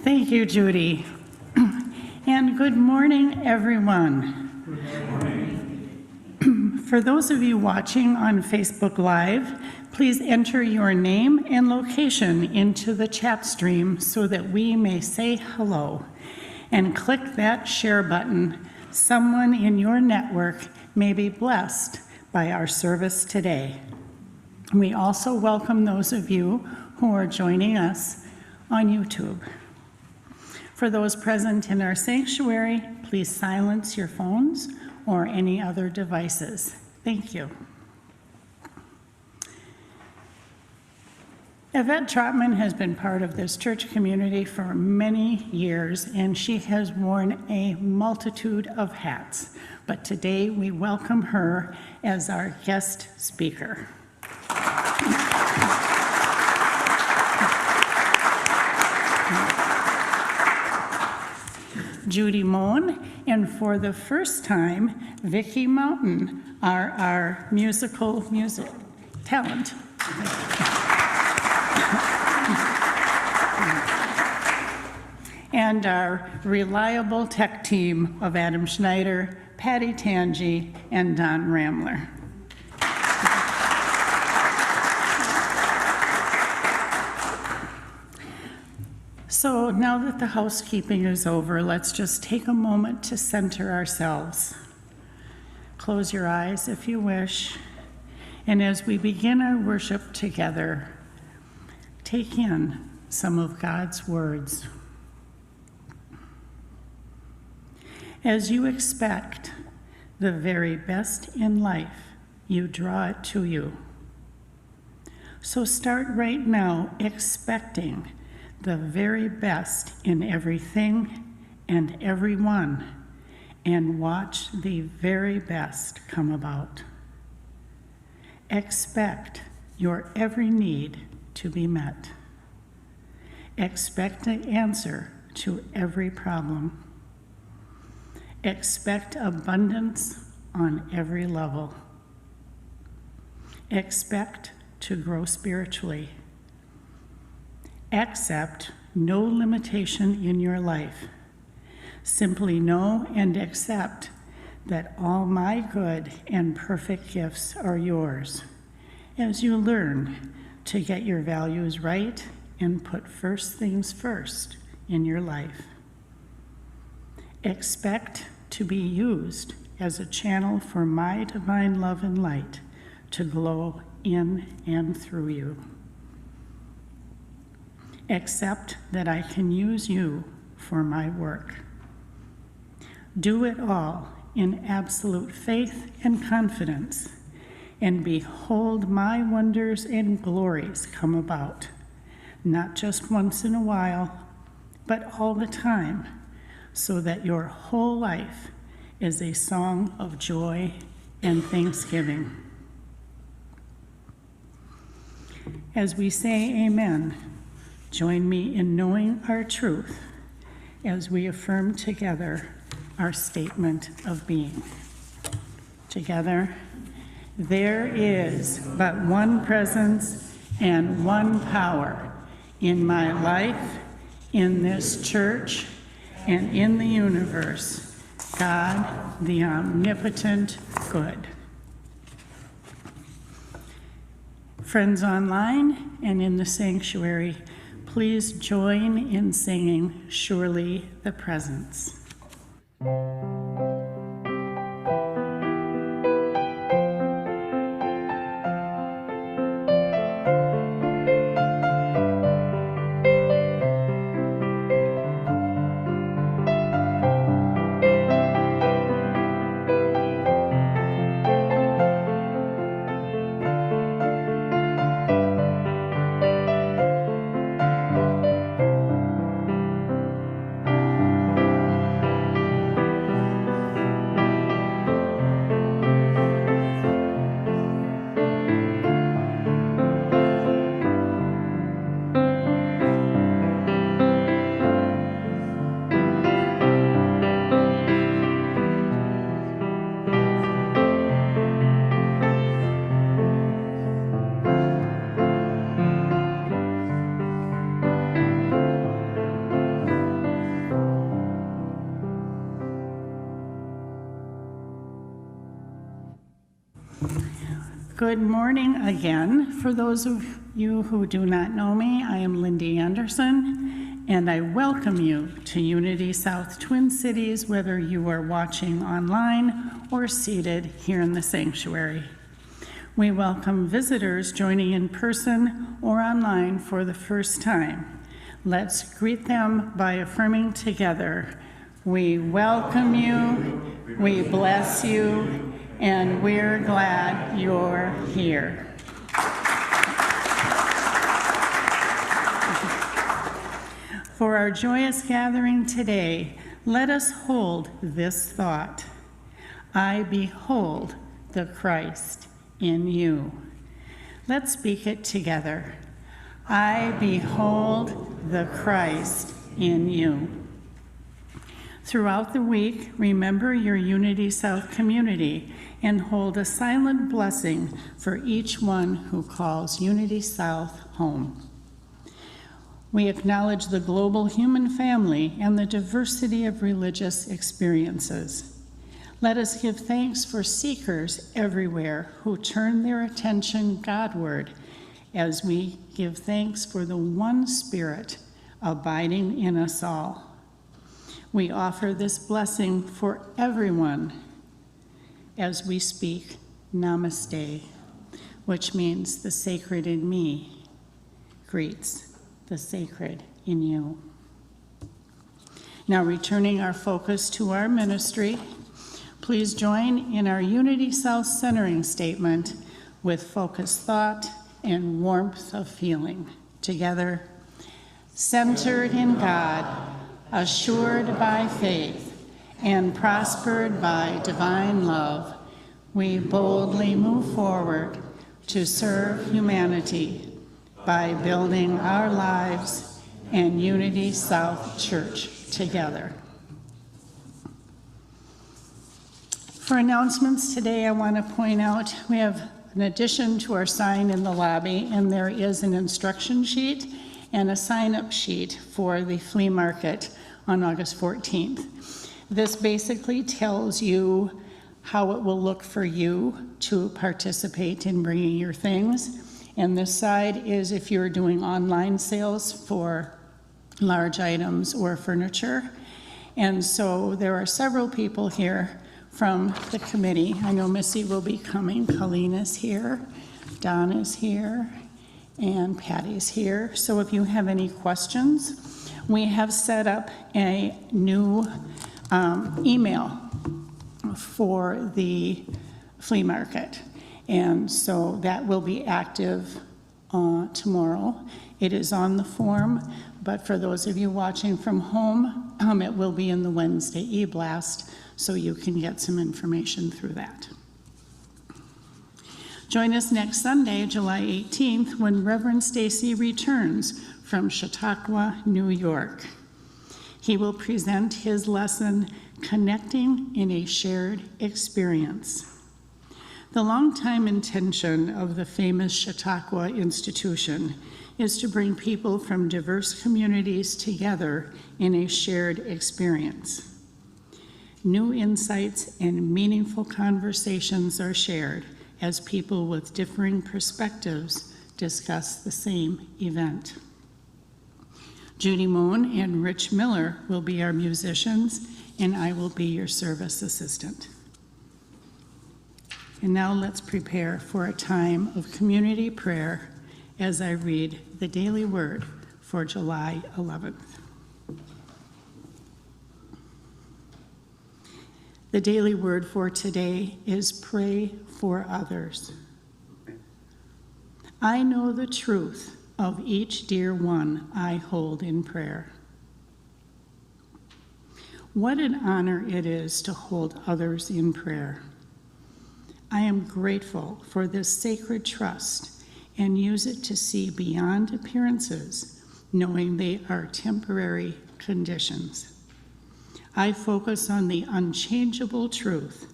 Thank you, Judy. And good morning, everyone. Good morning. For those of you watching on Facebook Live, please enter your name and location into the chat stream so that we may say hello. And click that share button. Someone in your network may be blessed by our service today. We also welcome those of you who are joining us on YouTube. For those present in our sanctuary, please silence your phones or any other devices. Thank you. Yvette Trotman has been part of this church community for many years, and she has worn a multitude of hats. But today we welcome her as our guest speaker. Judy Moen, and for the first time, Vicky Moen are our music talent. And our reliable tech team of Adam Schneider, Patty Tangi, and Don Ramler. So now that the housekeeping is over, let's just take a moment to center ourselves. Close your eyes if you wish. And as we begin our worship together, take in some of God's words. As you expect the very best in life, you draw it to you. So start right now expecting the very best in everything and everyone, and watch the very best come about. Expect your every need to be met. Expect an answer to every problem. Expect abundance on every level. Expect to grow spiritually. Accept no limitation in your life. Simply know and accept that all my good and perfect gifts are yours as you learn to get your values right and put first things first in your life. Expect to be used as a channel for my divine love and light to glow in and through you. Accept that I can use you for my work. Do it all in absolute faith and confidence, and behold my wonders and glories come about, not just once in a while, but all the time, so that your whole life is a song of joy and thanksgiving. As we say amen, join me in knowing our truth as we affirm together our statement of being. Together, there is but one presence and one power in my life, in this church, and in the universe, God, the omnipotent good. Friends online and in the sanctuary, please join in singing Surely the Presence. Good morning again. For those of you who do not know me, I am Lindy Anderson, and I welcome you to Unity South Twin Cities, whether you are watching online or seated here in the sanctuary. We welcome visitors joining in person or online for the first time. Let's greet them by affirming together, we welcome you, we bless you, and we're glad you're here. For our joyous gathering today, let us hold this thought. I behold the Christ in you. Let's speak it together. I behold the Christ in you. Throughout the week, remember your Unity South community and hold a silent blessing for each one who calls Unity South home. We acknowledge the global human family and the diversity of religious experiences. Let us give thanks for seekers everywhere who turn their attention Godward as we give thanks for the one Spirit abiding in us all. We offer this blessing for everyone as we speak Namaste, which means the sacred in me greets the sacred in you. Now, returning our focus to our ministry, please join in our Unity South centering statement with focused thought and warmth of feeling. Together, centered in God, assured by faith, and prospered by divine love, we boldly move forward to serve humanity by building our lives and Unity South Church together. For announcements today, I want to point out we have an addition to our sign in the lobby, and there is an instruction sheet and a sign-up sheet for the flea market on August 14th. This basically tells you how it will look for you to participate in bringing your things. And this side is if you're doing online sales for large items or furniture. And so there are several people here from the committee. I know Missy will be coming, Colleen is here, Don is here, and Patty's here. So if you have any questions, we have set up a new email for the flea market. And so that will be active tomorrow. It is on the form, but for those of you watching from home, it will be in the Wednesday e-blast, so you can get some information through that. Join us next Sunday, July 18th, when Reverend Stacy returns from Chautauqua, New York. He will present his lesson, Connecting in a Shared Experience. The longtime intention of the famous Chautauqua institution is to bring people from diverse communities together in a shared experience. New insights and meaningful conversations are shared as people with differing perspectives discuss the same event. Judy Moen and Rich Miller will be our musicians, and I will be your service assistant. And now let's prepare for a time of community prayer as I read the daily word for July 11th. The daily word for today is pray for others. I know the truth of each dear one I hold in prayer. What an honor it is to hold others in prayer. I am grateful for this sacred trust and use it to see beyond appearances, knowing they are temporary conditions. I focus on the unchangeable truth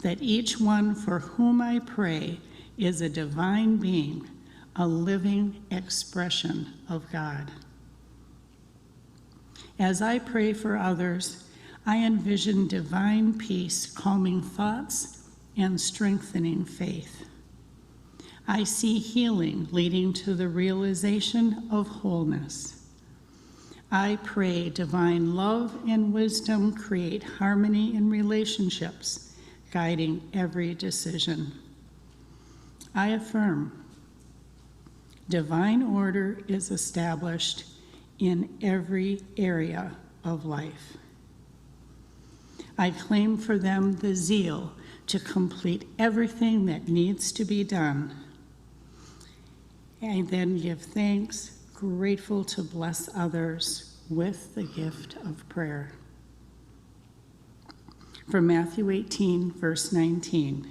that each one for whom I pray is a divine being, a living expression of God. As I pray for others, I envision divine peace, calming thoughts, and strengthening faith. I see healing leading to the realization of wholeness. I pray divine love and wisdom create harmony in relationships, guiding every decision. I affirm divine order is established in every area of life. I claim for them the zeal to complete everything that needs to be done. I then give thanks, grateful to bless others with the gift of prayer. From Matthew 18, verse 19.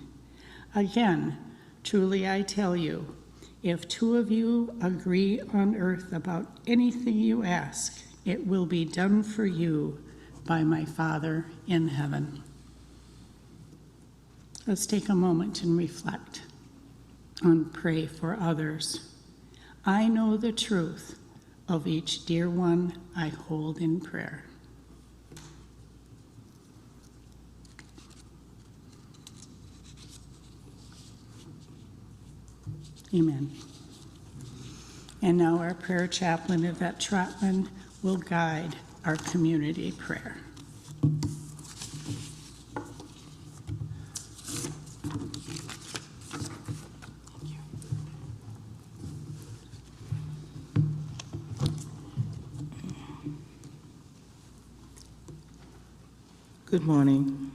Again, truly I tell you, if two of you agree on earth about anything you ask, it will be done for you by my Father in heaven. Let's take a moment and reflect and pray for others. I know the truth of each dear one I hold in prayer. Amen. And now our prayer chaplain, Yvette Trotman, will guide our community prayer. Good morning.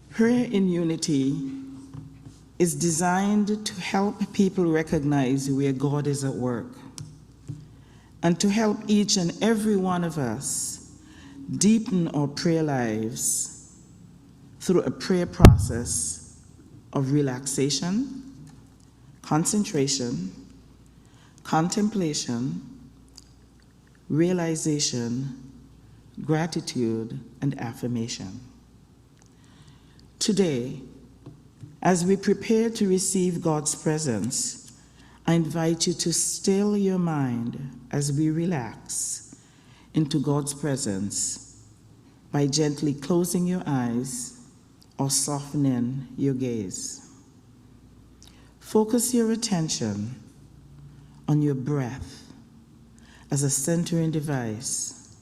Prayer in unity is designed to help people recognize where God is at work and to help each and every one of us deepen our prayer lives through a prayer process of relaxation, concentration, contemplation, realization, gratitude, and affirmation. Today, as we prepare to receive God's presence, I invite you to still your mind as we relax into God's presence by gently closing your eyes or softening your gaze. Focus your attention on your breath as a centering device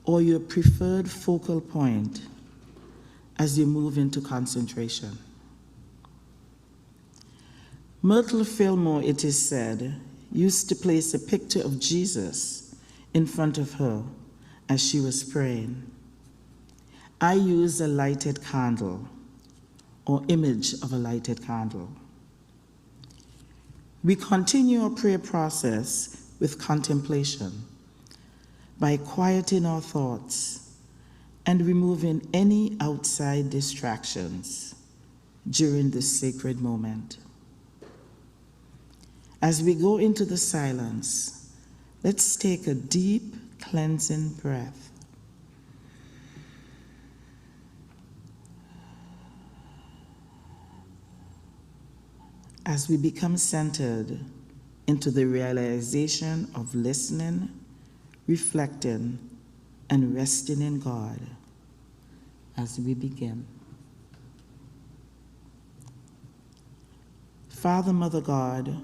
or your preferred focal point as you move into concentration. Myrtle Fillmore, it is said, used to place a picture of Jesus in front of her as she was praying. I use a lighted candle or image of a lighted candle. We continue our prayer process with contemplation by quieting our thoughts and removing any outside distractions during this sacred moment. As we go into the silence, let's take a deep, cleansing breath. As we become centered into the realization of listening, reflecting, and resting in God, as we begin. Father, Mother God,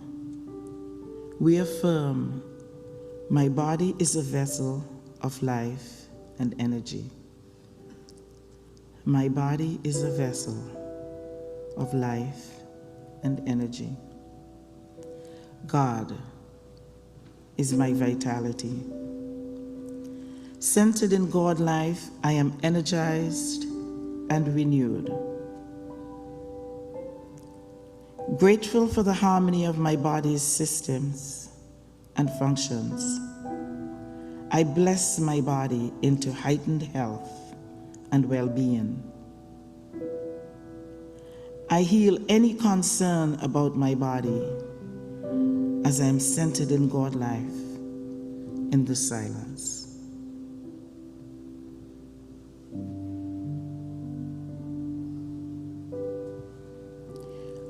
we affirm my body is a vessel of life and energy. My body is a vessel of life and energy. God is my vitality. Centered in God life, I am energized and renewed. Grateful for the harmony of my body's systems and functions, I bless my body into heightened health and well-being. I heal any concern about my body as I am centered in God life in the silence.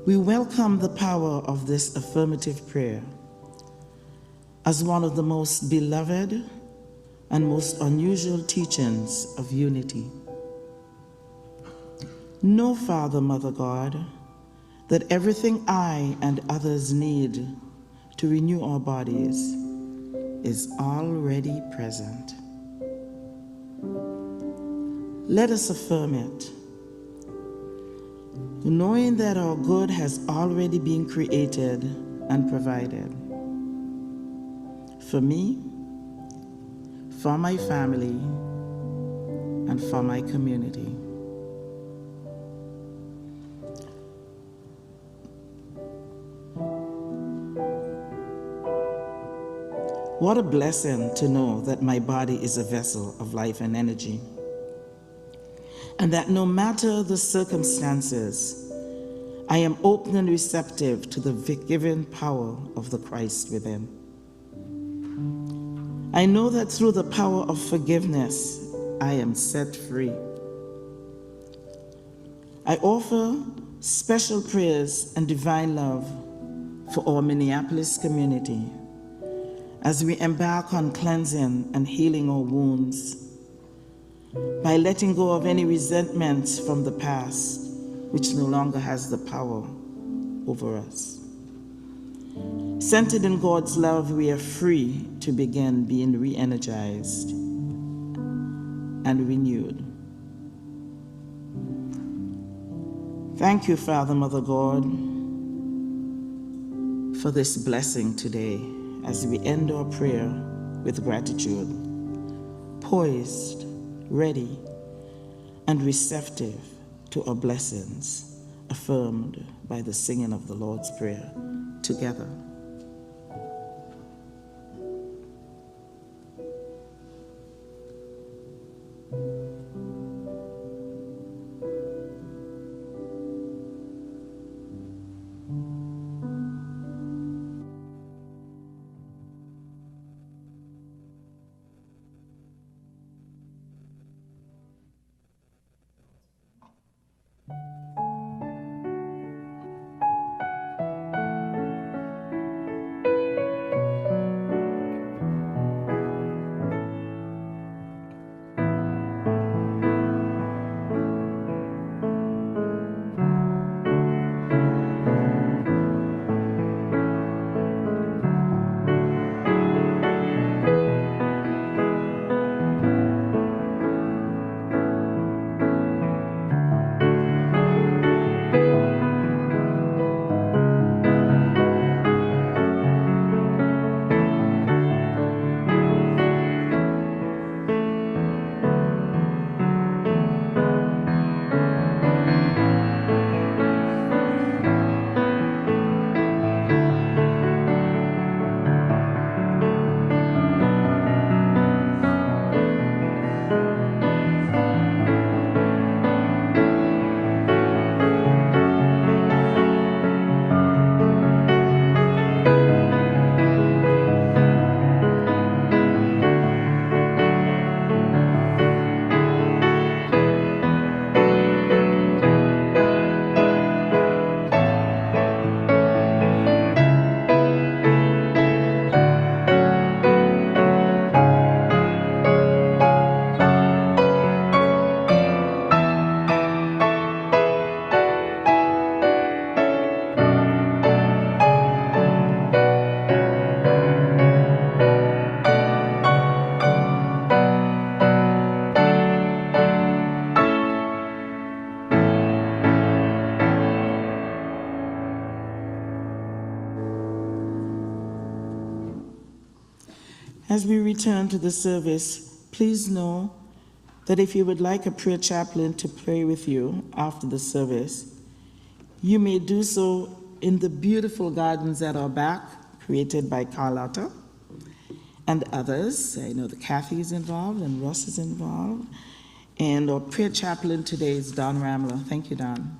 We welcome the power of this affirmative prayer as one of the most beloved and most unusual teachings of unity. Know, Father, Mother God, that everything I and others need to renew our bodies is already present. Let us affirm it, knowing that our good has already been created and provided. For me, for my family, and for my community. What a blessing to know that my body is a vessel of life and energy, and that no matter the circumstances, I am open and receptive to the given power of the Christ within. I know that through the power of forgiveness, I am set free. I offer special prayers and divine love for our Minneapolis community as we embark on cleansing and healing our wounds by letting go of any resentments from the past which no longer has the power over us. Centered in God's love, we are free to begin being re-energized and renewed. Thank you, Father, Mother God, for this blessing today as we end our prayer with gratitude, poised, ready, and receptive to our blessings, affirmed by the singing of the Lord's Prayer together. As we return to the service, please know that if you would like a prayer chaplain to pray with you after the service, you may do so in the beautiful gardens at our back, created by Carlotta and others. I know that Kathy is involved and Russ is involved. And our prayer chaplain today is Don Ramler. Thank you, Don.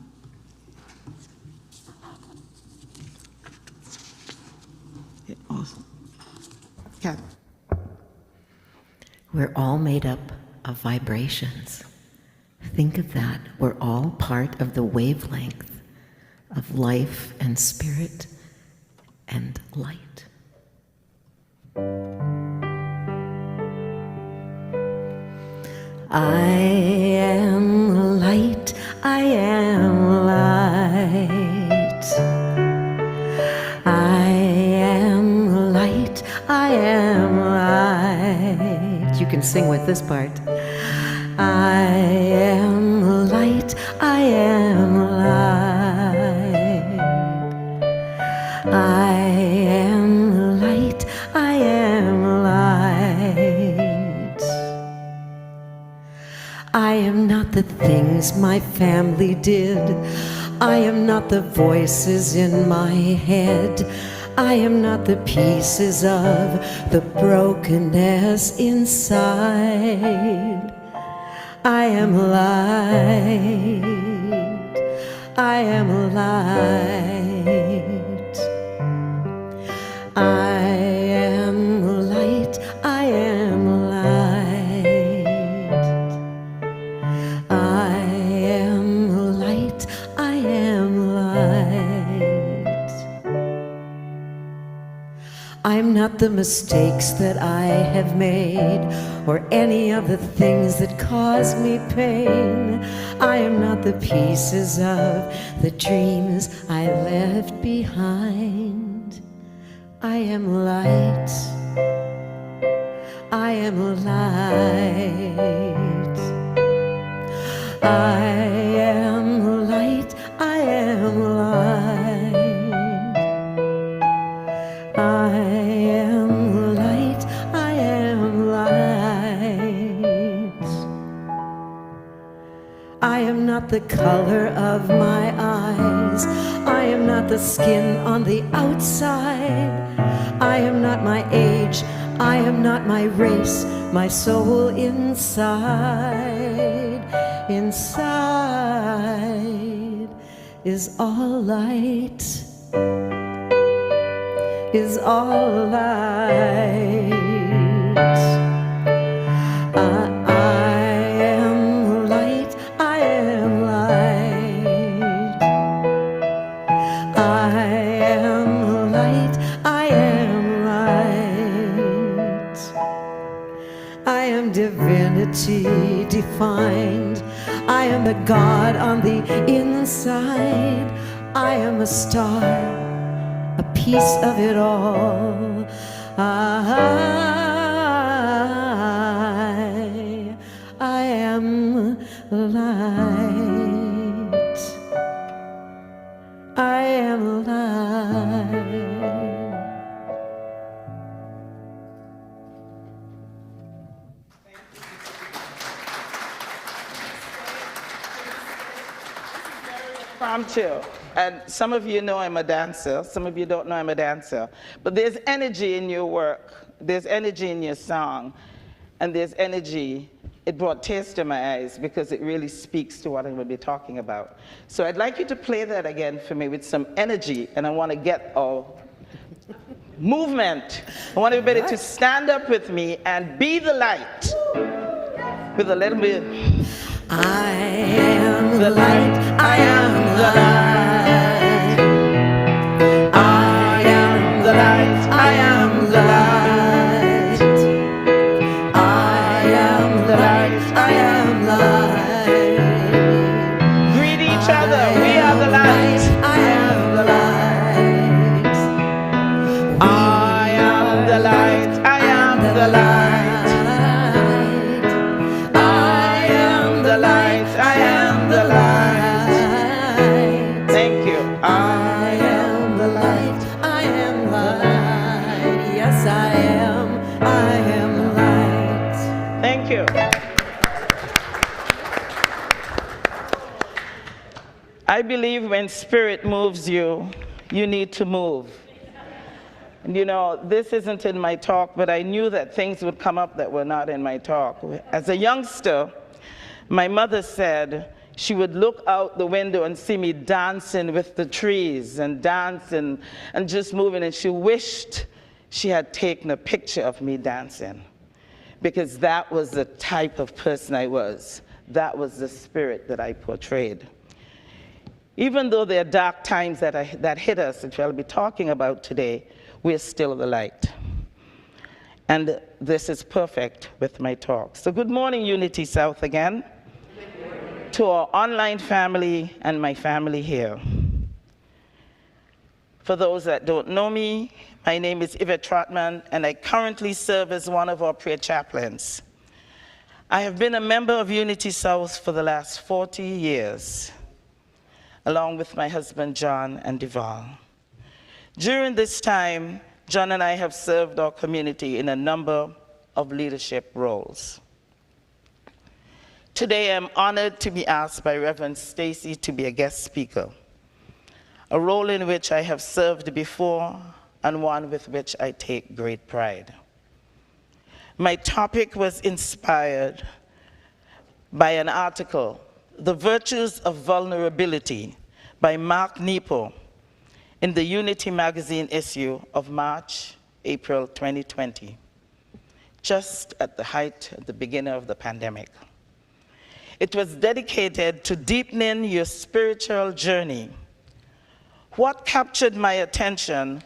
Yeah, awesome. Kathy. We're all made up of vibrations. Think of that. We're all part of the wavelength of life and spirit and light. I am light, I am light. I am light. You can sing with this part. I am light, I am light. I am light, I am light. I am not the things my family did. I am not the voices in my head. I am not the pieces of the brokenness inside. I am light. I am light. I am light. I am light. I am light. I am light. I'm not the mistakes that I have made, or any of the things that cause me pain. I am not the pieces of the dreams I left behind. I am light. I am light. I am light. I am light. I am light. I am light. I am not the color of my eyes. I am not the skin on the outside. I am not my age. I am not my race. My soul inside. Inside is all light. Is all light. I am light. I am light. I am light. I am light. I am divinity defined. I am the God on the inside. I am a star, a piece of it all. I am light. I am light. Impromptu. And some of you know I'm a dancer. Some of you don't know I'm a dancer. But there's energy in your work. There's energy in your song. And there's energy. It brought tears to my eyes because it really speaks to what I'm going to be talking about. So I'd like you to play that again for me with some energy. And I want to get a movement. I want everybody to stand up with me and be the light. With a little bit. I am the light. I am the light. I am the light. I am the light. I am the light. I am light. Greet each other. We are the light. I am the light. I am the light. I am the light. The light, I am the light. Thank you. I am the light. I am light. Yes, I am. I am light. Thank you. I believe when spirit moves you, you need to move. And you know, this isn't in my talk, but I knew that things would come up that were not in my talk. As a youngster, my mother said she would look out the window and see me dancing with the trees and dancing and just moving, and she wished she had taken a picture of me dancing, because that was the type of person I was. That was the spirit that I portrayed. Even though there are dark times that hit us, which I'll be talking about today, we're still the light. And this is perfect with my talk. So good morning, Unity South again. To our online family and my family here. For those that don't know me, my name is Yvette Trotman, and I currently serve as one of our prayer chaplains. I have been a member of Unity South for the last 40 years, along with my husband, John and Duval. During this time, John and I have served our community in a number of leadership roles. Today, I'm honored to be asked by Reverend Stacy to be a guest speaker, a role in which I have served before and one with which I take great pride. My topic was inspired by an article, The Virtues of Vulnerability, by Mark Nepo, in the Unity magazine issue of March, April 2020, just at the beginning of the pandemic. It was dedicated to deepening your spiritual journey. What captured my attention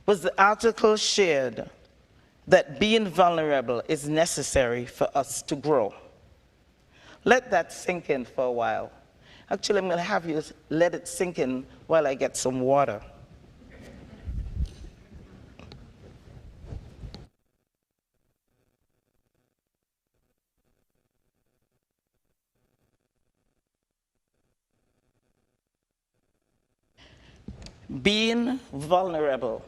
was the article shared that being vulnerable is necessary for us to grow. Let that sink in for a while. Actually, I'm going to have you let it sink in while I get some water. Being vulnerable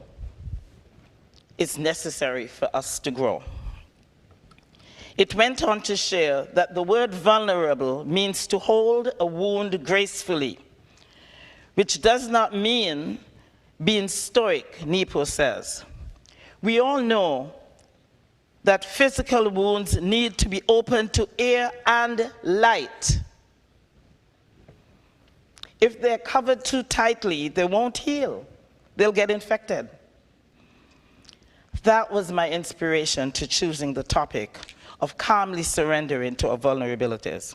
is necessary for us to grow. It went on to share that the word vulnerable means to hold a wound gracefully, which does not mean being stoic, Nepo says. We all know that physical wounds need to be open to air and light. If they're covered too tightly, they won't heal. They'll get infected. That was my inspiration to choosing the topic of calmly surrendering to our vulnerabilities.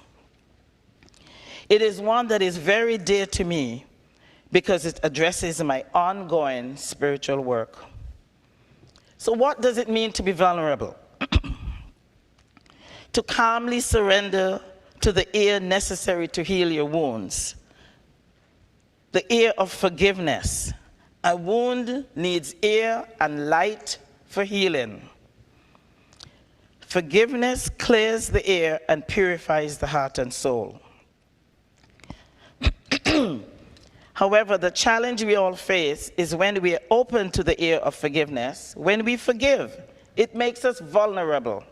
It is one that is very dear to me because it addresses my ongoing spiritual work. So what does it mean to be vulnerable? To calmly surrender to the air necessary to heal your wounds. The air of forgiveness. A wound needs air and light for healing. Forgiveness clears the air and purifies the heart and soul. However, the challenge we all face is when we are open to the air of forgiveness, when we forgive, it makes us vulnerable.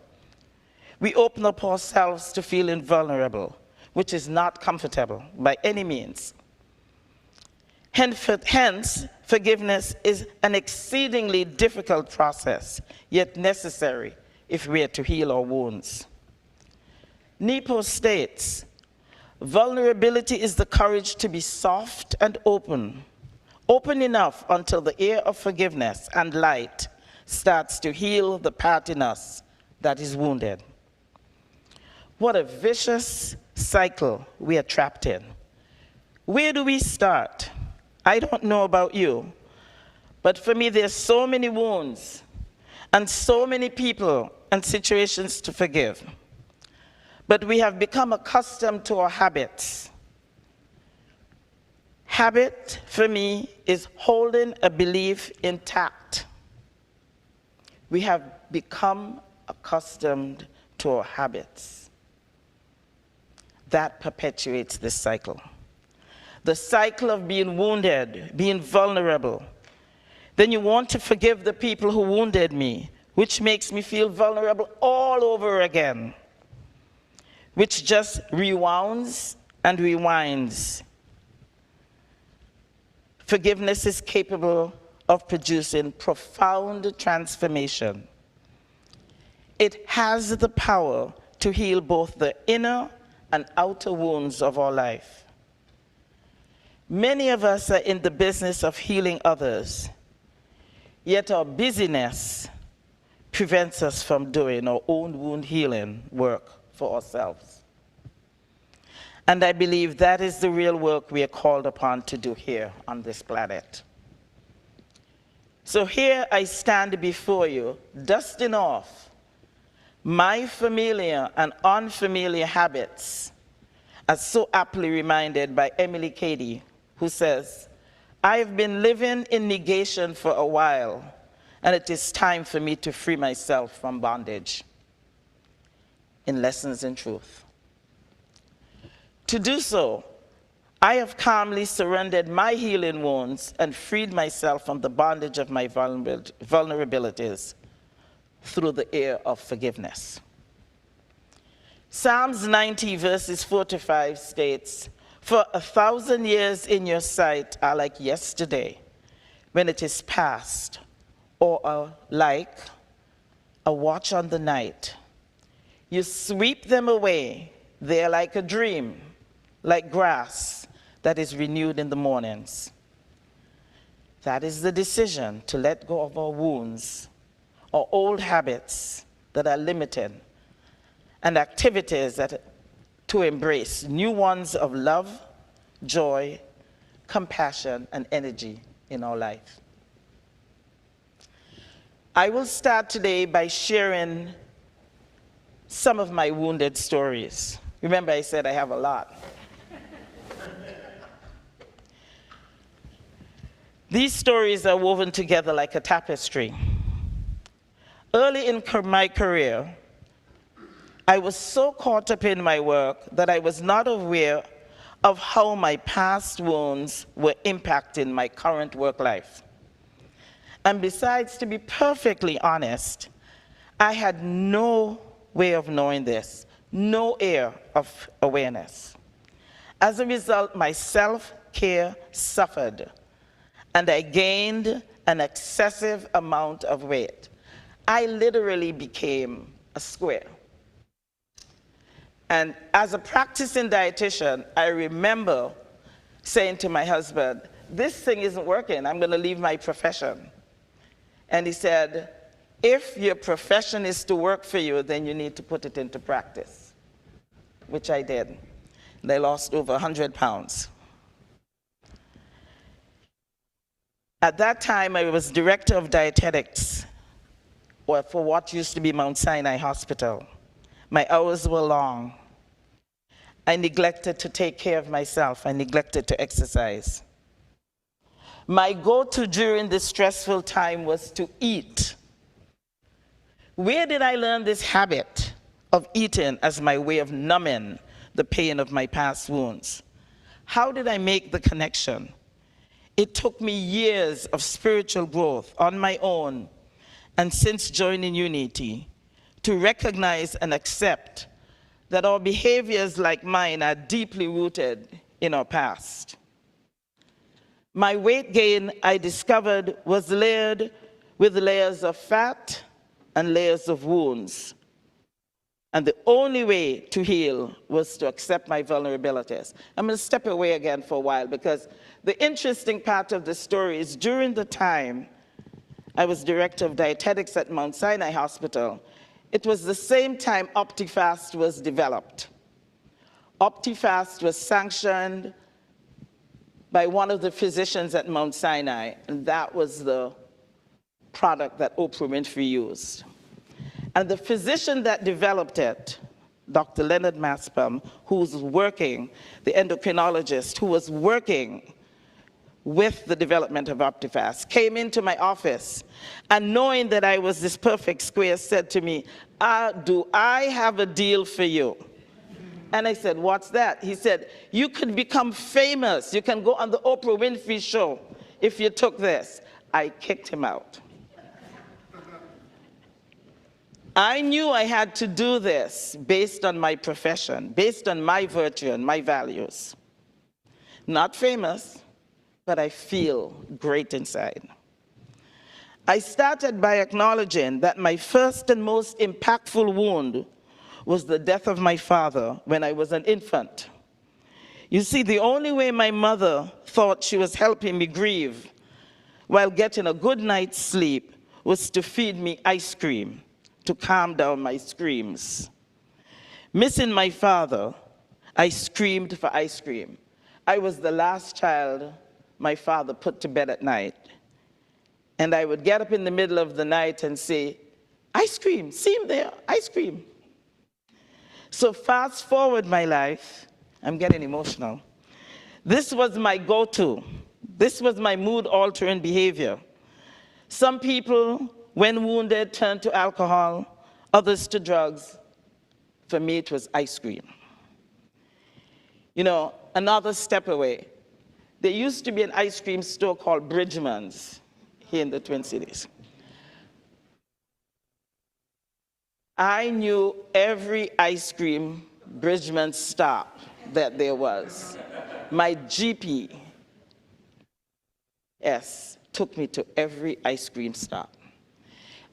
We open up ourselves to feeling vulnerable, which is not comfortable by any means. Hence, forgiveness is an exceedingly difficult process, yet necessary if we are to heal our wounds. Nepo states, vulnerability is the courage to be soft and open enough until the air of forgiveness and light starts to heal the part in us that is wounded. What a vicious cycle we are trapped in. Where do we start? I don't know about you, but for me there's so many wounds and so many people and situations to forgive. But we have become accustomed to our habits. Habit, for me, is holding a belief intact. We have become accustomed to our habits. That perpetuates this cycle. The cycle of being wounded, being vulnerable. Then you want to forgive the people who wounded me, which makes me feel vulnerable all over again, which just rewounds and rewinds. Forgiveness is capable of producing profound transformation. It has the power to heal both the inner and outer wounds of our life. Many of us are in the business of healing others, yet our busyness prevents us from doing our own wound healing work for ourselves. And I believe that is the real work we are called upon to do here on this planet. So here I stand before you, dusting off my familiar and unfamiliar habits, as so aptly reminded by Emily Cady, who says, I have been living in negation for a while, and it is time for me to free myself from bondage. In Lessons in Truth. To do so, I have calmly surrendered my healing wounds and freed myself from the bondage of my vulnerabilities through the air of forgiveness. Psalms 90 verses 4 to 5 states, "For 1,000 years in your sight are like yesterday, when it is past, or like a watch on the night. You sweep them away, they are like a dream, like grass that is renewed in the mornings." That is the decision to let go of our wounds, or old habits that are limited, and activities to embrace new ones of love, joy, compassion, and energy in our life. I will start today by sharing some of my wounded stories. Remember, I said I have a lot. These stories are woven together like a tapestry. Early in my career, I was so caught up in my work that I was not aware of how my past wounds were impacting my current work life. And besides, to be perfectly honest, I had no way of knowing this, no air of awareness. As a result, my self-care suffered, and I gained an excessive amount of weight. I literally became a square. And as a practicing dietitian, I remember saying to my husband, "This thing isn't working, I'm gonna leave my profession." And he said, "If your profession is to work for you, then you need to put it into practice," which I did. And I lost over 100 pounds. At that time, I was director of dietetics for what used to be Mount Sinai Hospital. My hours were long. I neglected to take care of myself. I neglected to exercise. My go-to during this stressful time was to eat. Where did I learn this habit of eating as my way of numbing the pain of my past wounds? How did I make the connection? It took me years of spiritual growth on my own, and since joining Unity, to recognize and accept that our behaviors like mine are deeply rooted in our past. My weight gain, I discovered, was layered with layers of fat and layers of wounds. And the only way to heal was to accept my vulnerabilities. I'm going to step away again for a while, because the interesting part of the story is during the time I was director of dietetics at Mount Sinai Hospital, it was the same time OptiFast was developed. OptiFast was sanctioned by one of the physicians at Mount Sinai, and that was the product that Oprah Winfrey used. And the physician that developed it, Dr. Leonard Maspam, who's working, the endocrinologist who was working with the development of OptiFast, came into my office, and knowing that I was this perfect square, said to me, "Do I have a deal for you?" And I said, "What's that?" He said, "You could become famous. You can go on the Oprah Winfrey show if you took this." I kicked him out. I knew I had to do this based on my profession, based on my virtue and my values. Not famous, but I feel great inside. I started by acknowledging that my first and most impactful wound was the death of my father when I was an infant. You see, the only way my mother thought she was helping me grieve while getting a good night's sleep was to feed me ice cream to calm down my screams. Missing my father, I screamed for ice cream. I was the last child my father put to bed at night. And I would get up in the middle of the night and say, "Ice cream, see him there, ice cream." So fast forward my life, I'm getting emotional. This was my go-to. This was my mood-altering behavior. Some people, when wounded, turn to alcohol, others to drugs. For me, it was ice cream. You know, another step away. There used to be an ice cream store called Bridgman's here in the Twin Cities. I knew every ice cream Bridgman stop that there was. My GPS took me to every ice cream stop.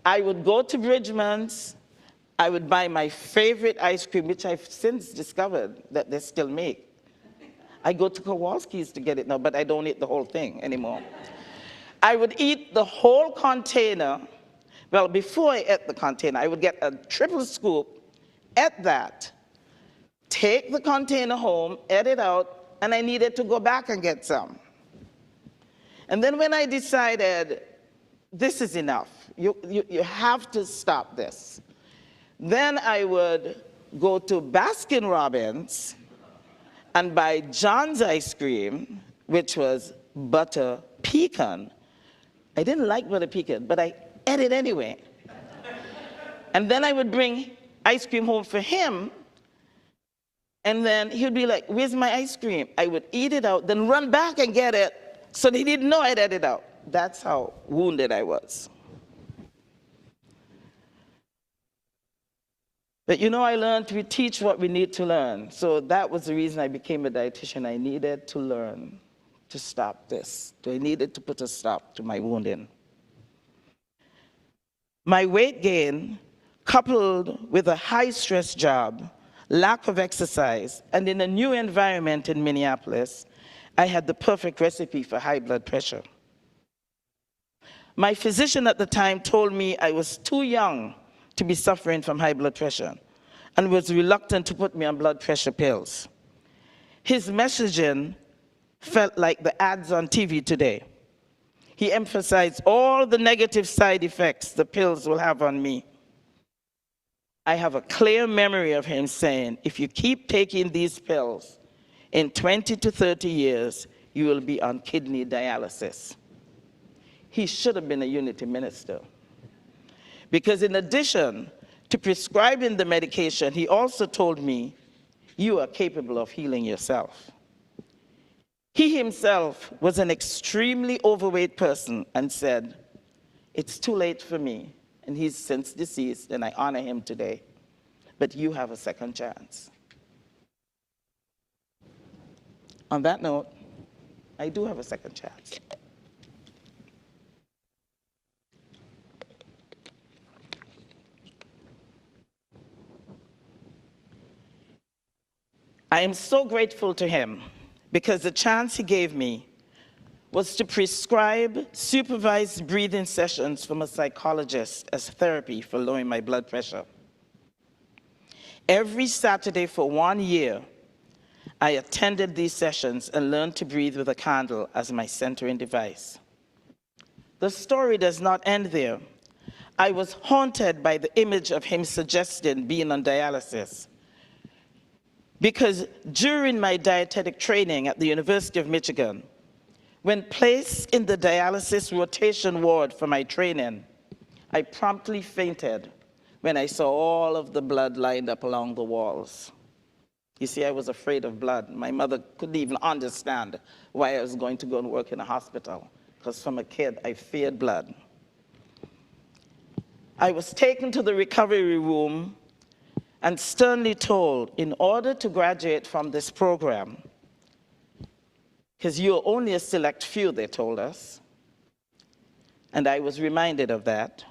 I would go to Bridgman's, I would buy my favorite ice cream, which I've since discovered that they still make. I go to Kowalski's to get it now, but I don't eat the whole thing anymore. I would eat the whole container. Well, before I ate the container, I would get a triple scoop, eat that, take the container home, eat it out, and I needed to go back and get some. And then when I decided, this is enough, you have to stop this, then I would go to Baskin Robbins and buy John's ice cream, which was butter pecan. I didn't like butter pecan, but I ate it anyway. And then I would bring ice cream home for him, and then he would be like, where's my ice cream? I would eat it out, then run back and get it, so they didn't know I'd ate it out. That's how wounded I was. But you know, I learned we teach what we need to learn. So that was the reason I became a dietitian. I needed to learn to stop this. I needed to put a stop to my wounding. My weight gain, coupled with a high-stress job, lack of exercise, and in a new environment in Minneapolis, I had the perfect recipe for high blood pressure. My physician at the time told me I was too young to be suffering from high blood pressure and was reluctant to put me on blood pressure pills. His messaging felt like the ads on TV today. He emphasized all the negative side effects the pills will have on me. I have a clear memory of him saying, if you keep taking these pills, in 20 to 30 years, you will be on kidney dialysis. He should have been a unity minister. Because in addition to prescribing the medication, he also told me, you are capable of healing yourself. He himself was an extremely overweight person and said, it's too late for me, and he's since deceased, and I honor him today, but you have a second chance. On that note, I do have a second chance. I am so grateful to him because the chance he gave me was to prescribe supervised breathing sessions from a psychologist as therapy for lowering my blood pressure. Every Saturday for 1 year, I attended these sessions and learned to breathe with a candle as my centering device. The story does not end there. I was haunted by the image of him suggesting being on dialysis, because during my dietetic training at the University of Michigan, when placed in the dialysis rotation ward for my training, I promptly fainted when I saw all of the blood lined up along the walls. You see, I was afraid of blood. My mother couldn't even understand why I was going to go and work in a hospital, because from a kid, I feared blood. I was taken to the recovery room and sternly told, in order to graduate from this program, because you're only a select few, they told us, and I was reminded of that,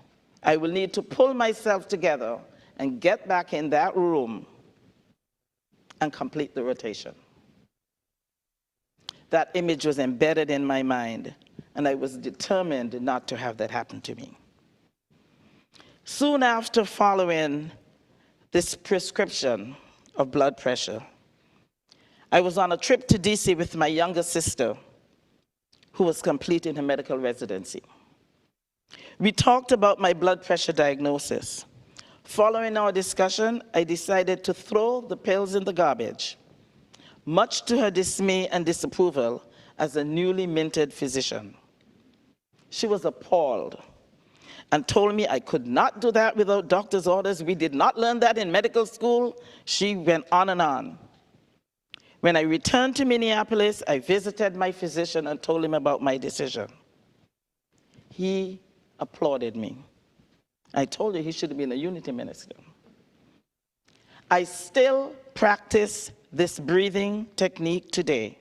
I will need to pull myself together and get back in that room and complete the rotation. That image was embedded in my mind, and I was determined not to have that happen to me. Soon after following this prescription of blood pressure, I was on a trip to DC with my younger sister, who was completing her medical residency. We talked about my blood pressure diagnosis. Following our discussion, I decided to throw the pills in the garbage. Much to her dismay and disapproval, as a newly minted physician. She was appalled and told me I could not do that without doctor's orders. We did not learn that in medical school. She went on and on. When I returned to Minneapolis, I visited my physician and told him about my decision. He applauded me. I told you he should have been a unity minister. I still practice this breathing technique today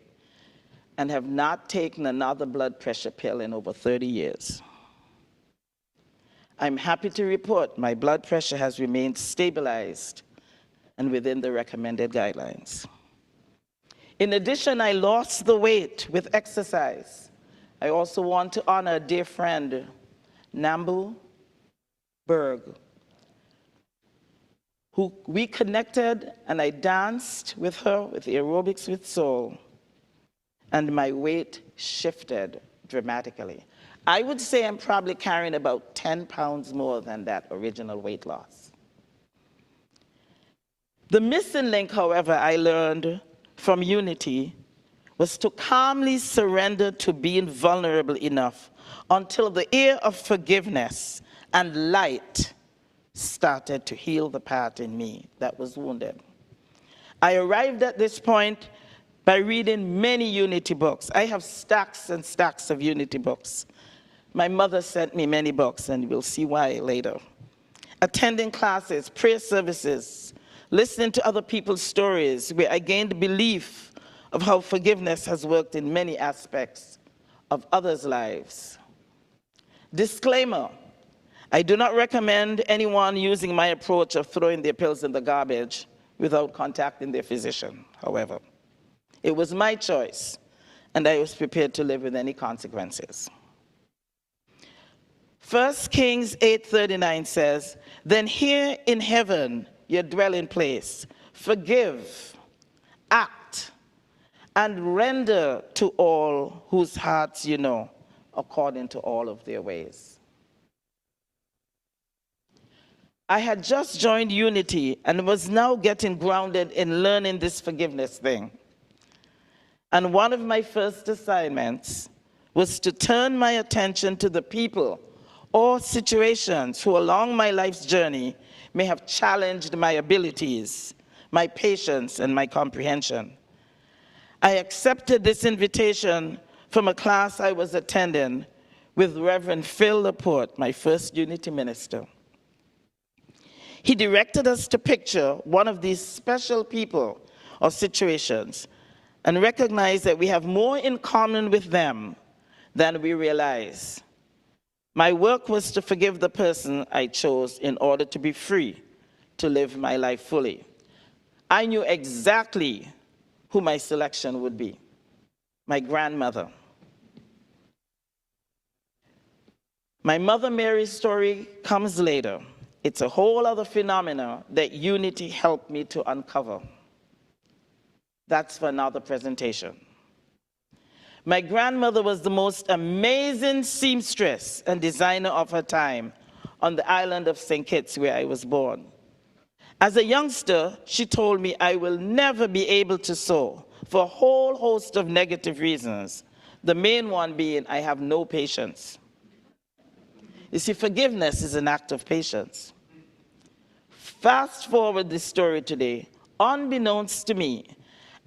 and have not taken another blood pressure pill in over 30 years. I'm happy to report my blood pressure has remained stabilized and within the recommended guidelines. In addition, I lost the weight with exercise. I also want to honor a dear friend, Nambu Berg, who we connected, and I danced with her with Aerobics with Soul, and my weight shifted dramatically. I would say I'm probably carrying about 10 pounds more than that original weight loss. The missing link, however, I learned from Unity was to calmly surrender to being vulnerable enough until the air of forgiveness and light started to heal the part in me that was wounded. I arrived at this point by reading many Unity books. I have stacks and stacks of Unity books. My mother sent me many books, and we'll see why later. Attending classes, prayer services, listening to other people's stories, where I gained belief of how forgiveness has worked in many aspects of others' lives. Disclaimer, I do not recommend anyone using my approach of throwing their pills in the garbage without contacting their physician, however. It was my choice, and I was prepared to live with any consequences. 1 Kings 8:39 says, "Then here in heaven, your dwelling place, forgive, act, and render to all whose hearts you know, according to all of their ways." I had just joined Unity and was now getting grounded in learning this forgiveness thing. And one of my first assignments was to turn my attention to the people or situations who along my life's journey may have challenged my abilities, my patience, and my comprehension. I accepted this invitation from a class I was attending with Reverend Phil Laporte, my first Unity minister. He directed us to picture one of these special people or situations and recognize that we have more in common with them than we realize. My work was to forgive the person I chose in order to be free to live my life fully. I knew exactly who my selection would be: my grandmother. My Mother Mary's story comes later. It's a whole other phenomena that Unity helped me to uncover. That's for another presentation. My grandmother was the most amazing seamstress and designer of her time on the island of St. Kitts, where I was born. As a youngster, she told me I will never be able to sew for a whole host of negative reasons, the main one being I have no patience. You see, forgiveness is an act of patience. Fast forward this story today, unbeknownst to me,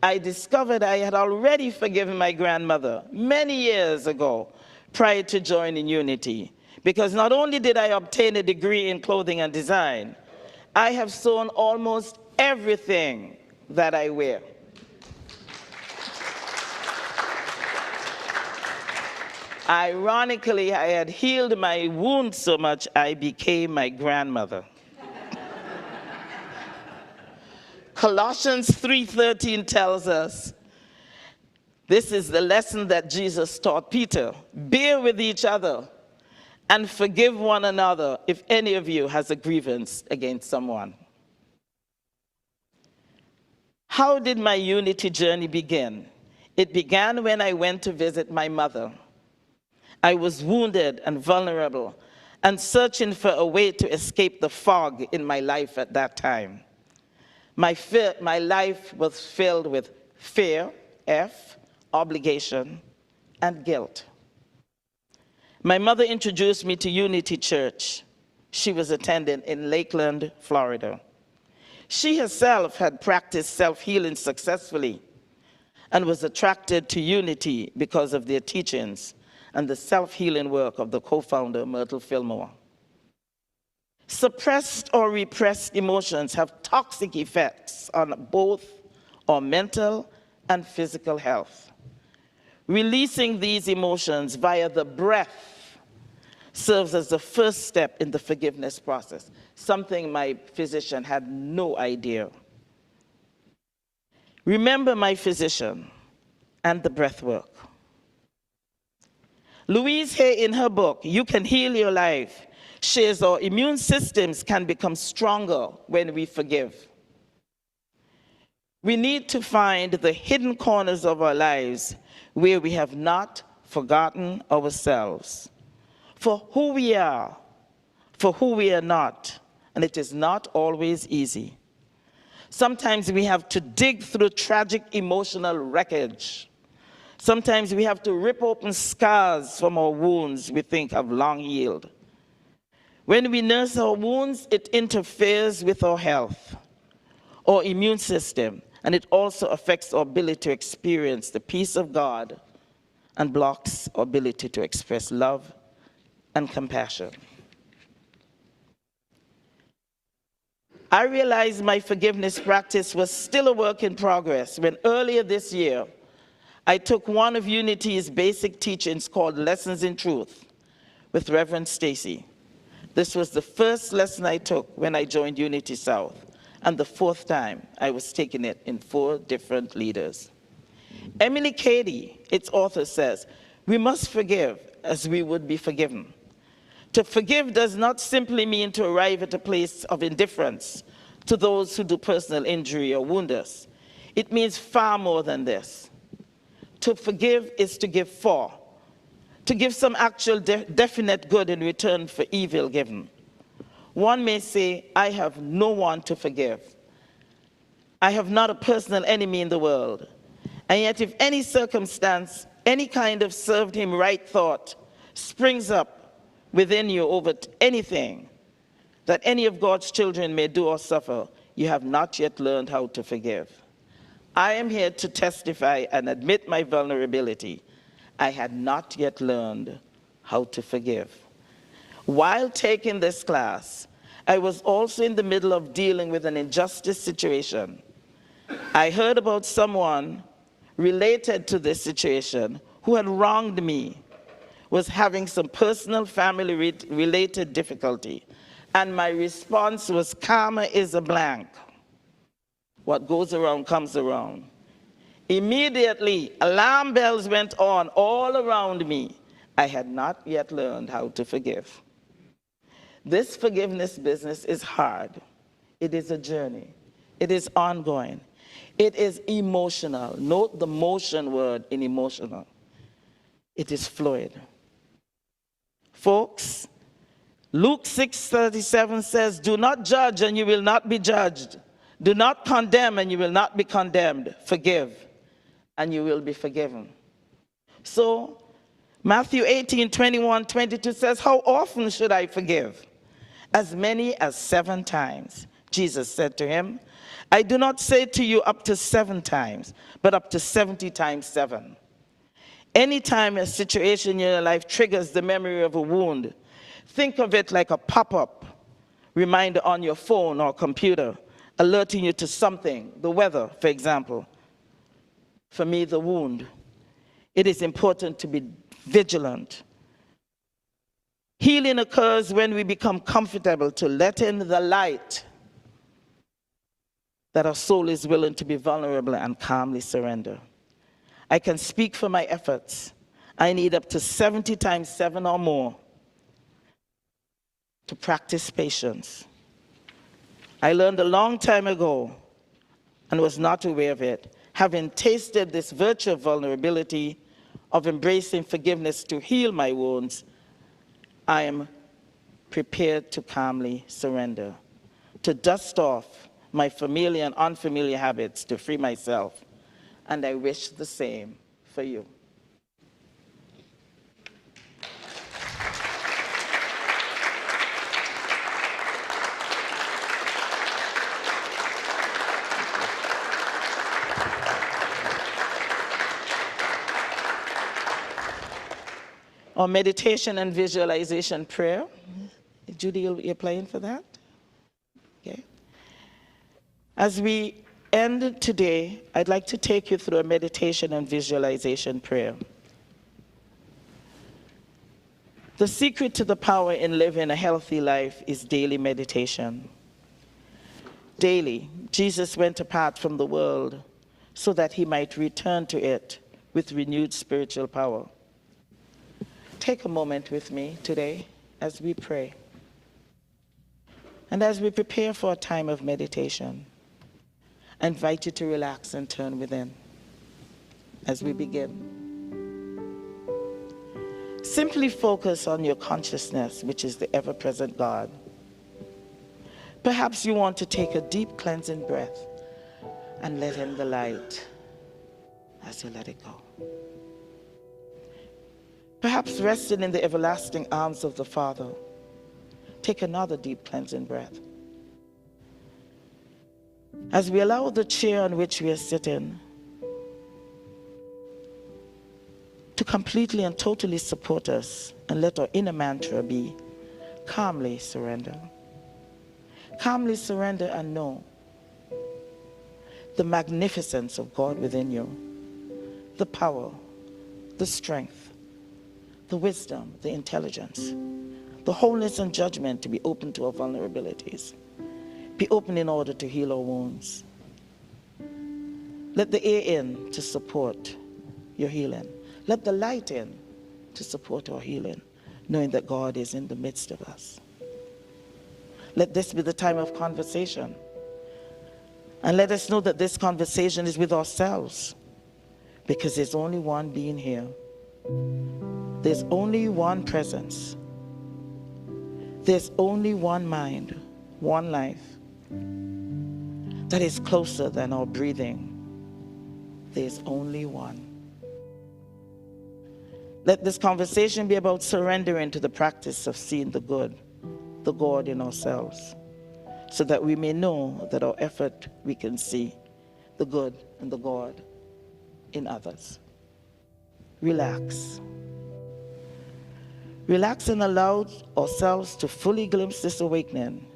I discovered I had already forgiven my grandmother many years ago prior to joining Unity, because not only did I obtain a degree in clothing and design, I have sewn almost everything that I wear. Ironically, I had healed my wound so much I became my grandmother. Colossians 3:13 tells us, this is the lesson that Jesus taught Peter: bear with each other and forgive one another if any of you has a grievance against someone. How did my Unity journey begin? It began when I went to visit my mother. I was wounded and vulnerable and searching for a way to escape the fog in my life at that time. My life was filled with fear, F, obligation, and guilt. My mother introduced me to Unity Church. She was attending in Lakeland, Florida. She herself had practiced self-healing successfully and was attracted to Unity because of their teachings and the self-healing work of the co-founder, Myrtle Fillmore. Suppressed or repressed emotions have toxic effects on both our mental and physical health. Releasing these emotions via the breath serves as the first step in the forgiveness process, something my physician had no idea. Remember my physician and the breath work. Louise Hay, in her book, You Can Heal Your Life, shares our immune systems can become stronger when we forgive. We need to find the hidden corners of our lives where we have not forgotten ourselves for who we are, for who we are not, and it is not always easy. Sometimes we have to dig through tragic emotional wreckage. Sometimes we have to rip open scars from our wounds we think have long healed. When we nurse our wounds, it interferes with our health, our immune system, and it also affects our ability to experience the peace of God and blocks our ability to express love and compassion. I realized my forgiveness practice was still a work in progress when earlier this year, I took one of Unity's basic teachings called Lessons in Truth with Reverend Stacy. This was the first lesson I took when I joined Unity South, and the fourth time I was taking it in 4 different leaders. Emily Cady, its author, says, we must forgive as we would be forgiven. To forgive does not simply mean to arrive at a place of indifference to those who do personal injury or wound us. It means far more than this. To forgive is to give for, to give some actual definite good in return for evil given. One may say, I have no one to forgive. I have not a personal enemy in the world. And yet if any circumstance, any kind of served him right thought springs up within you over anything that any of God's children may do or suffer, you have not yet learned how to forgive. I am here to testify and admit my vulnerability. I had not yet learned how to forgive. While taking this class, I was also in the middle of dealing with an injustice situation. I heard about someone related to this situation who had wronged me, was having some personal family-related difficulty, and my response was, karma is a blank. What goes around comes around. Immediately, alarm bells went on all around me. I had not yet learned how to forgive. This forgiveness business is hard. It is a journey. It is ongoing. It is emotional. Note the motion word in emotional. It is fluid. Folks, Luke 6:37 says, do not judge and you will not be judged. Do not condemn and you will not be condemned. Forgive and you will be forgiven. So Matthew 18:21-22 says, how often should I forgive? As many as 7 times. Jesus said to him, I do not say to you up to 7 times, but up to 70 times 7. Anytime a situation in your life triggers the memory of a wound, think of it like a pop-up reminder on your phone or computer, alerting you to something, the weather, for example. For me, the wound. It is important to be vigilant. Healing occurs when we become comfortable to let in the light that our soul is willing to be vulnerable and calmly surrender. I can speak for my efforts. I need up to 70 times 7 or more to practice patience. I learned a long time ago and was not aware of it. Having tasted this virtue of vulnerability, of embracing forgiveness to heal my wounds, I am prepared to calmly surrender, to dust off my familiar and unfamiliar habits, to free myself. And I wish the same for you. or meditation and visualization prayer. Judy, you're playing for that? Okay. As we end today, I'd like to take you through a meditation and visualization prayer. The secret to the power in living a healthy life is daily meditation. Daily, Jesus went apart from the world so that he might return to it with renewed spiritual power. Take a moment with me today as we pray. And as we prepare for a time of meditation, I invite you to relax and turn within as we begin. Simply focus on your consciousness, which is the ever-present God. Perhaps you want to take a deep cleansing breath and let in the light as you let it go. Perhaps resting in the everlasting arms of the Father, take another deep cleansing breath. As we allow the chair on which we are sitting to completely and totally support us, and let our inner mantra be, calmly surrender. Calmly surrender and know the magnificence of God within you, the power, the strength, the wisdom, the intelligence, the wholeness and judgment to be open to our vulnerabilities. Be open in order to heal our wounds. Let the air in to support your healing. Let the light in to support our healing, knowing that God is in the midst of us. Let this be the time of conversation. And let us know that this conversation is with ourselves, because there's only one being here. There's only one presence. There's only one mind, one life that is closer than our breathing. There's only one. Let this conversation be about surrendering to the practice of seeing the good, the God in ourselves, so that we may know that our effort we can see the good and the God in others. Relax. Relax and allow ourselves to fully glimpse this awakening,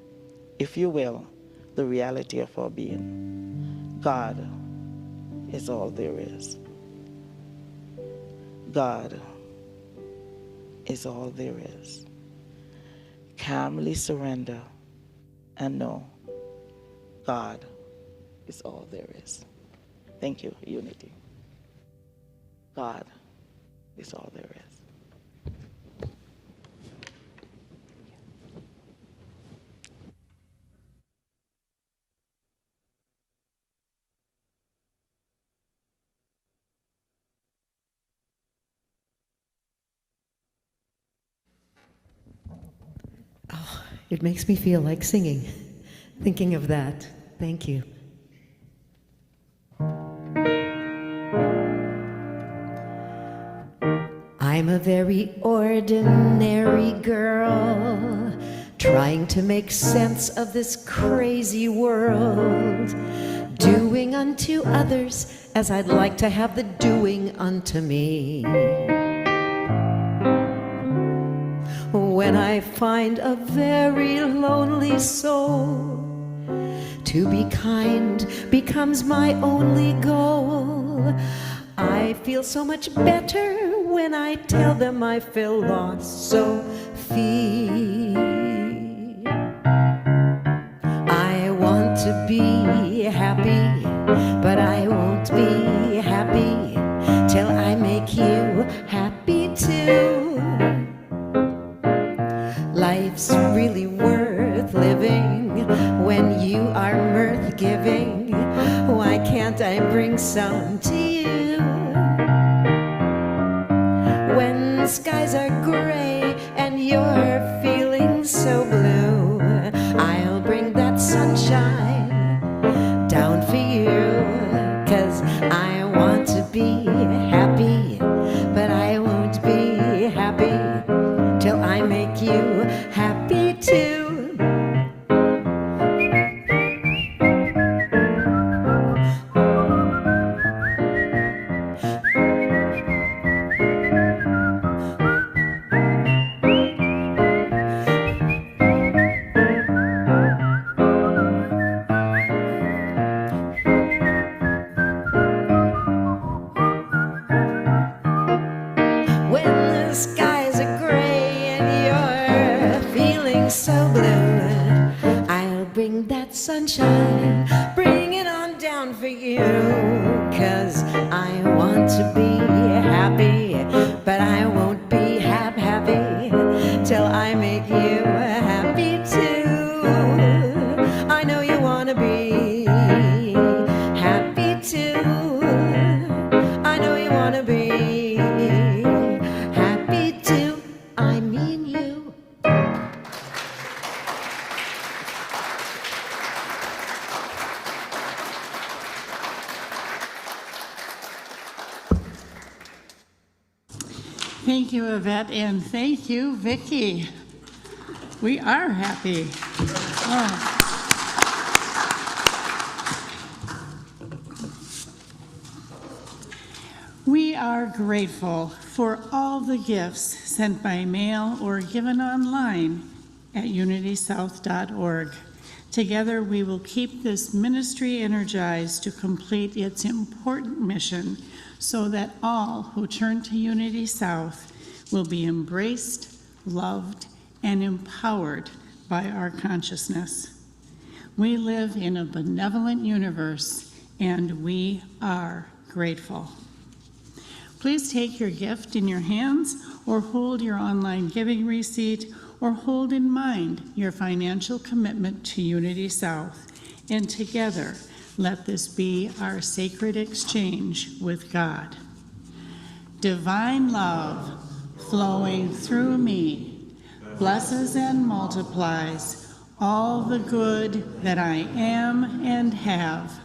if you will, the reality of our being. God is all there is. God is all there is. Calmly surrender and know God is all there is. Thank you, unity. God is all there is. Oh, it makes me feel like singing, thinking of that. Thank you. I'm a very ordinary girl, trying to make sense of this crazy world, doing unto others as I'd like to have the doing unto me. When I find a very lonely soul, to be kind becomes my only goal. I feel so much better when I tell them I feel lost, so feel. I want to be happy, but I won't be happy till I make you happy too. Life's really worth living when you are mirth giving. Why can't I bring some to you? When skies are gray and you're feeling so blue, I'll bring that sunshine down for you. 'Cause I want to be happy, but I won't be happy till I make you happy too. that sunshine, bring it on down for you. 'Cause I want to be happy, but I won't be happy till I make you happy too. I know you want to be happy too. I know you want to be happy too. I mean you. Thank you, Yvette, and thank you, Vicky. We are happy. Oh. We are grateful for all the gifts sent by mail or given online at unitysouth.org. Together, we will keep this ministry energized to complete its important mission so that all who turn to Unity South will be embraced, loved, and empowered by our consciousness. We live in a benevolent universe, and we are grateful. Please take your gift in your hands or hold your online giving receipt or hold in mind your financial commitment to Unity South, and together let this be our sacred exchange with God. Divine love flowing through me blesses and multiplies all the good that I am and have,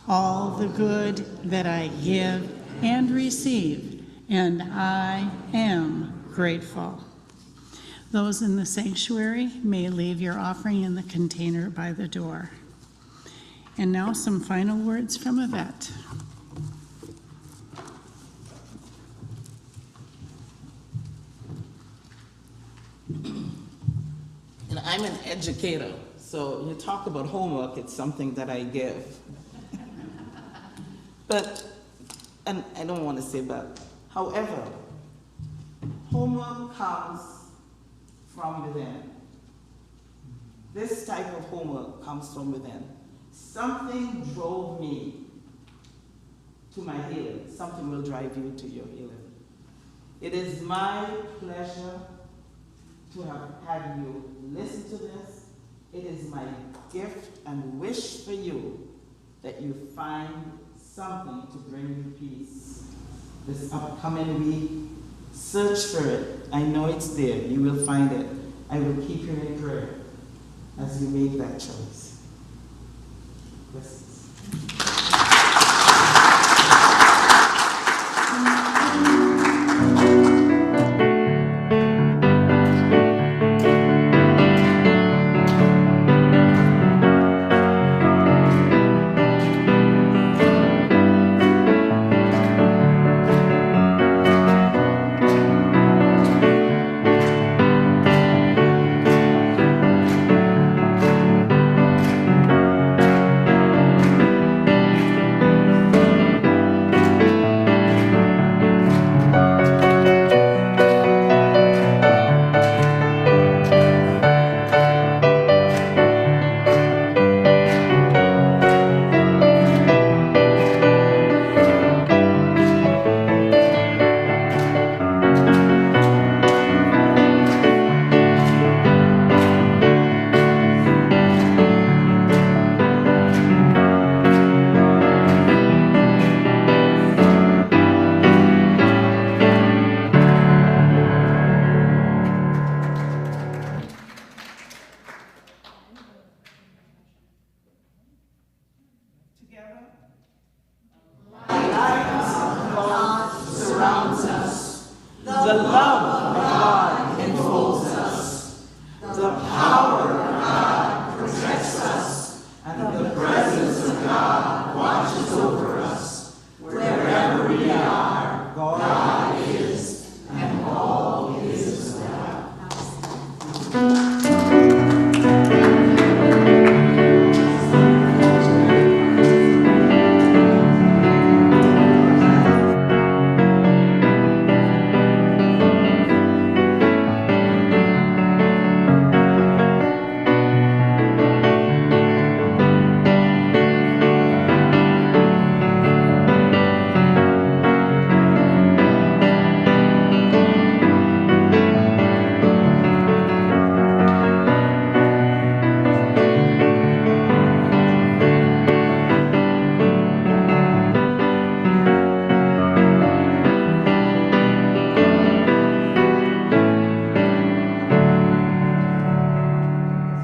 all the good that I give and receive, and I am grateful. Those in the sanctuary may leave your offering in the container by the door. And now some final words from Yvette. And I'm an educator, so you talk about homework, it's something that I give. But, and I don't want to say but, however, homework comes from within. This type of homework comes from within. Something drove me to my healing. Something will drive you to your healing. It is my pleasure to have had you listen to this. It is my gift and wish for you that you find something to bring you peace. This upcoming week, search for it. I know it's there. You will find it. I will keep you in prayer as you make that choice. Yes.